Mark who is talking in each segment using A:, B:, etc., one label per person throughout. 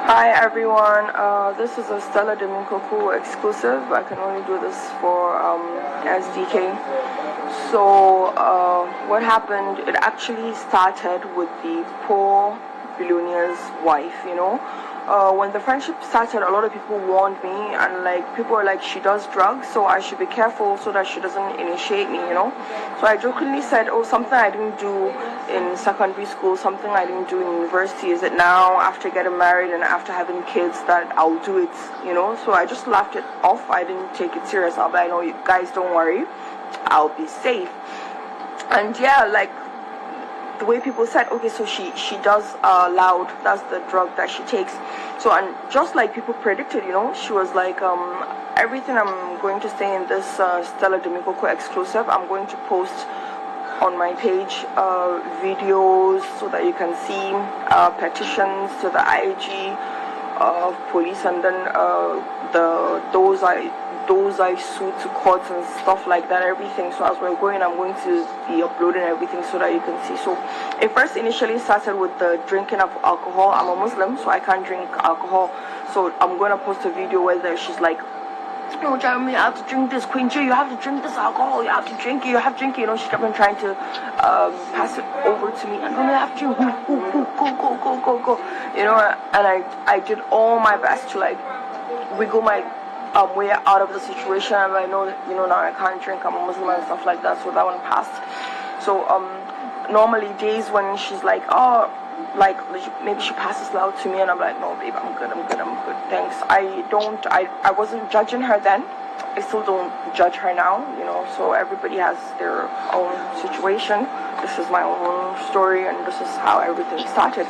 A: Hi everyone, this is a Stella Domingo exclusive. I can only do this for SDK. So what happened, it actually started with the poor billionaire's wife, when the friendship started, a lot of people warned me, and people were like, she does drugs, so I should be careful so that she doesn't initiate me. So I jokingly said, oh, something I didn't do in secondary school, something I didn't do in university, is it now after getting married and after having kids that I'll do it, So I just laughed it off. I didn't take it serious. I'll be like, no, you guys don't worry, I'll be safe. And yeah, the way people said, okay, so she does loud, that's the drug that she takes. So, and just like people predicted, she was like, everything I'm going to say in this Stella Domingo exclusive, I'm going to post on my page videos so that you can see petitions to the IG of police, and then those I sued to courts and stuff like that, everything. So as we're going, I'm going to be uploading everything so that you can see. So it first initially started with the drinking of alcohol. I'm a Muslim, so I can't drink alcohol. So I'm going to post a video where she's like, no, Jaruma, you have to drink this, Queen J, you have to drink this alcohol, you have to drink it, she kept on trying to pass it over to me, and I have to go, and I did all my best to wiggle my way out of the situation. And I know that, now I can't drink, I'm a Muslim and stuff like that, so that one passed. So normally days when she's like, oh, maybe she passes loud to me, and I'm like, no babe, I'm good, thanks. I wasn't judging her then. I still don't judge her now, so everybody has their own situation. This is my own story, and this is how everything started.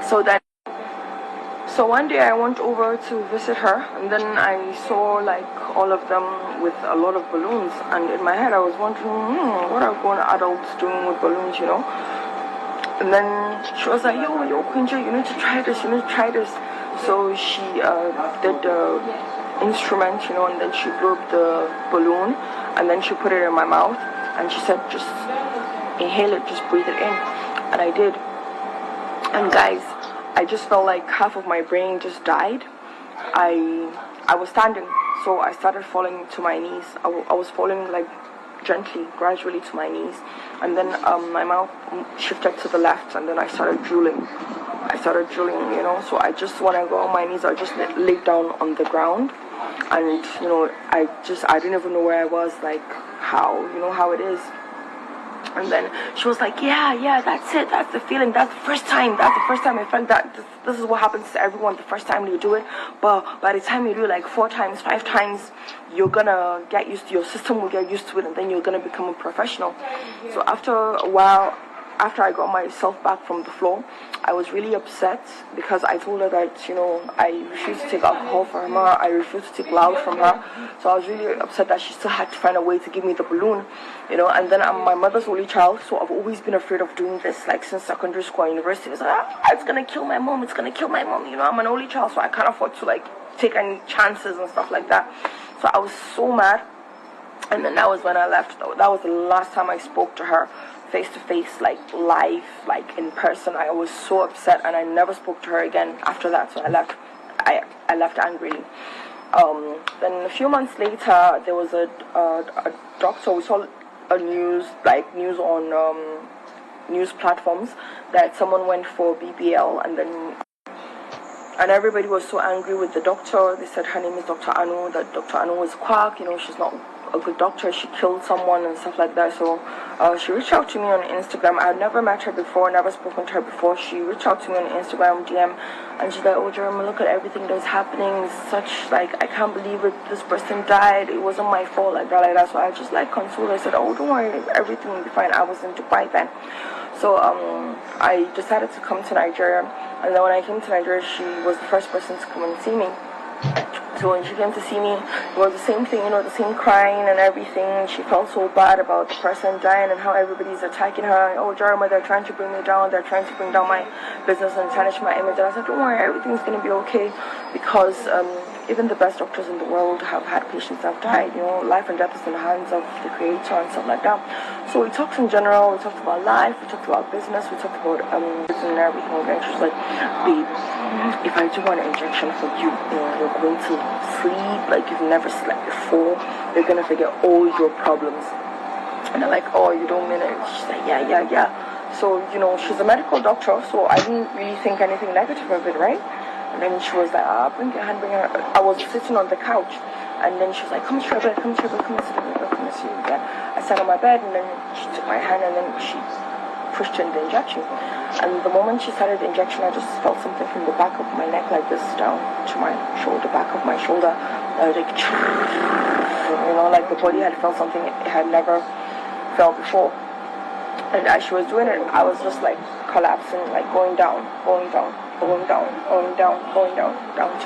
A: So one day I went over to visit her, and then I saw all of them with a lot of balloons, and in my head I was wondering, what are grown adults doing with balloons, And then she was like, yo, Quinja, you need to try this. So she did the instrument, and then she blew up the balloon, and then she put it in my mouth, and she said, just inhale it, just breathe it in. And I did. And guys, I just felt like half of my brain just died. I was standing, so I started falling to my knees. I was falling gently, gradually to my knees, and then my mouth shifted to the left, and then I started drooling, so I just, when I go on my knees, I just laid down on the ground, and I didn't even know where I was, how it is. And then she was like, yeah, that's it, that's the feeling, that's the first time I felt that. This is what happens to everyone the first time you do it, but by the time you do it 4 times, 5 times, you're gonna get used to, your system will get used to it, and then you're gonna become a professional. So after a while, after I got myself back from the floor, I was really upset because I told her that, I refused to take alcohol from her, I refused to take loud from her. So I was really upset that she still had to find a way to give me the balloon, and then I'm my mother's only child, so I've always been afraid of doing this, since secondary school and university. It's it's gonna kill my mom, I'm an only child, so I can't afford to take any chances and stuff like that. So I was so mad, and then that was when I left. That was the last time I spoke to her face to face, live, in person. I was so upset, and I never spoke to her again after that. So I left. I left angrily. Then a few months later, there was a doctor. We saw a news on news platforms that someone went for BBL, and everybody was so angry with the doctor. They said her name is Dr. Anu, that Dr. Anu was quack, she's not a good doctor, she killed someone and stuff like that. So she reached out to me on Instagram. I had never met her before, never spoken to her before. She reached out to me on Instagram DM, and she's like, oh Jaruma, look at everything that's happening. It's such I can't believe it, this person died, it wasn't my fault, like that. So I just consoled her. I said, oh, don't worry, everything will be fine. I was in Dubai then. So I decided to come to Nigeria, and then when I came to Nigeria, she was the first person to come and see me. So when she came to see me, it was the same thing, the same crying and everything. She felt so bad about the person dying and how everybody's attacking her. Oh, Jaruma, they're trying to bring me down. They're trying to bring down my business and tarnish my image. And I said, don't worry, everything's going to be okay, because even the best doctors in the world have had patients that have died. Life and death is in the hands of the Creator and stuff like that. So we talked in general. We talked about life. We talked about business. We talked about and everything. And she was like, babe, if I do want an injection for you, you're going to sleep like you've never slept before. You're going to forget all your problems. And I'm like, oh, you don't mean it? She's like, yeah. So, she's a medical doctor, so I didn't really think anything negative of it, right? And then she was like, bring your hand, bring her. I was sitting on the couch, and then she was like, come to your bed, come to your bed, come to the bed, come to your bed. I sat on my bed, and then she took my hand, and then she pushed in the injection. And the moment she started the injection, I just felt something from the back of my neck, like this, down to my shoulder, back of my shoulder, like, like the body had felt something it had never felt before. And as she was doing it, I was just like collapsing, like going down to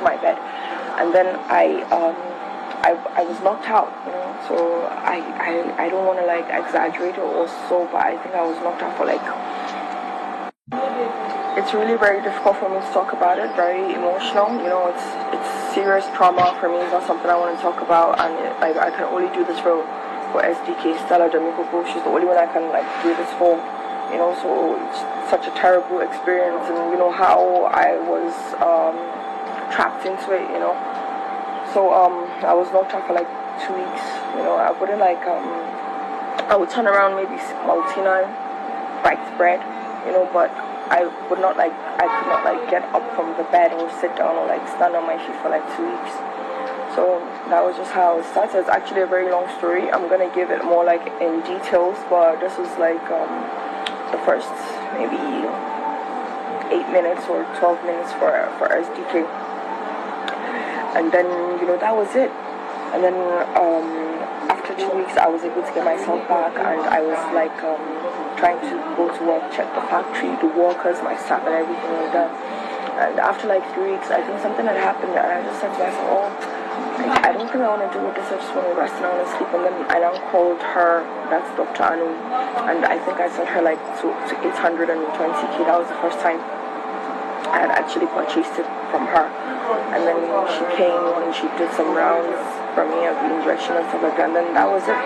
A: my bed. And then I was knocked out, so I don't want to like exaggerate it or so, but I think I was knocked out for like, it's really very difficult for me to talk about it, very emotional, it's serious trauma for me. It's not something I want to talk about, and I can only do this for SDK, Stella Jamikoko. She's the only one I can like do this for, so it's such a terrible experience. And how I was trapped into it, so I was knocked out for like 2 weeks. I wouldn't like I would turn around, maybe Maltina, bite bread, but I could not like get up from the bed or sit down or like stand on my feet for like 2 weeks. So that was just how it started. It's actually a very long story. I'm gonna give it more like in details, but this was like the first maybe 8 minutes or 12 minutes for SDK, and then that was it. And then after 2 weeks, I was able to get myself back, and I was like trying to go to work, check the factory, the workers, my staff, and everything like that. And after like 3 weeks, I think something had happened, and I just said to myself, I don't think I want to do this. I just want to rest and I want to sleep. And then I now called her, that's Dr. Anu, and I think I sent her like to 820k. That was the first time I had actually purchased it from her. And then she came and she did some rounds for me of the injection and stuff like that. And then that was it.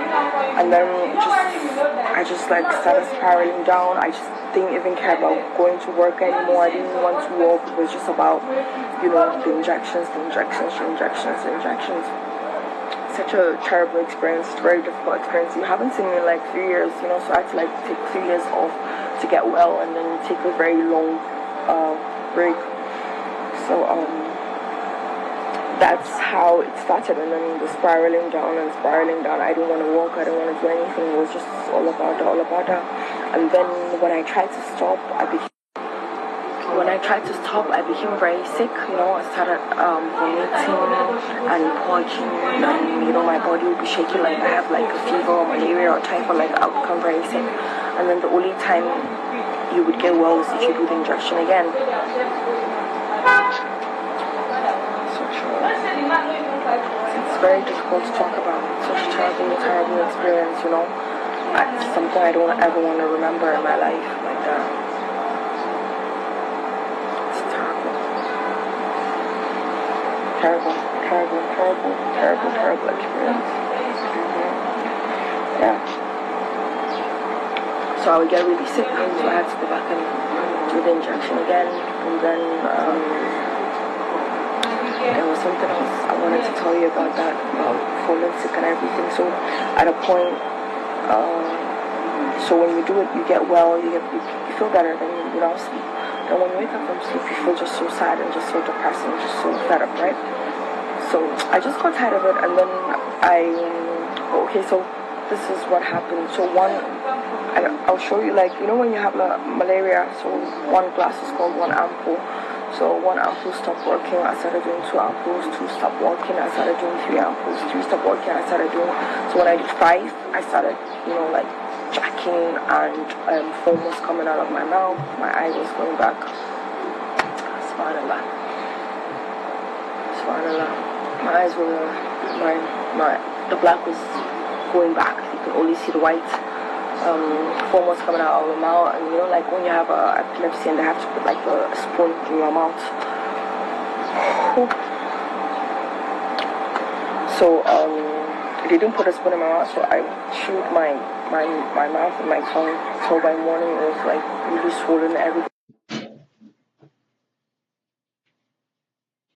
A: And then I just like started spiraling down. I just didn't even care about going to work anymore. I didn't want to work. It was just about, the injections. Such a terrible experience, very difficult experience. You haven't seen me in like 3 years, so I had to like take 3 years off to get well, and then take a very long break. So that's how it started. And then the spiraling down. I didn't want to walk, I didn't want to do anything. It was just all about that. And then when I tried to stop, I became very sick. I started vomiting and purging, and my body would be shaking like I have like a fever or malaria or typhoid. Like I would become very sick. And then the only time you would get well is if you do the injection again. It's very difficult to talk about. It's such a terrible experience, It's something I don't ever want to remember in my life like that. It's terrible experience. Yeah. So I would get really sick, so I had to go back and do the injection again, and then there was something else I wanted to tell you about that, about falling sick and everything. So at a point, so when you do it, you get well, you feel better, then you now sleep. Then when you wake up from sleep, you feel just so sad and just so depressed and just so fed up, right? So I just got tired of it, and then so this is what happened. So I'll show you, like, when you have malaria, so one glass is called one ampoule. So one ampoule stopped working, I started doing 2 ampoules, 2 stopped working, I started doing 3 ampoules, 3 stopped working, I started doing, so when I did 5, I started, like jacking, and foam was coming out of my mouth, my eye was going back, subhanallah. So subhanallah. My eyes were, the black was going back. You could only see the white. Foam was coming out of my mouth, and you know, like when you have epilepsy and they have to put like a spoon in your mouth. So they didn't put a spoon in my mouth, so I chewed my mouth and my tongue. So by morning it was like really swollen everything.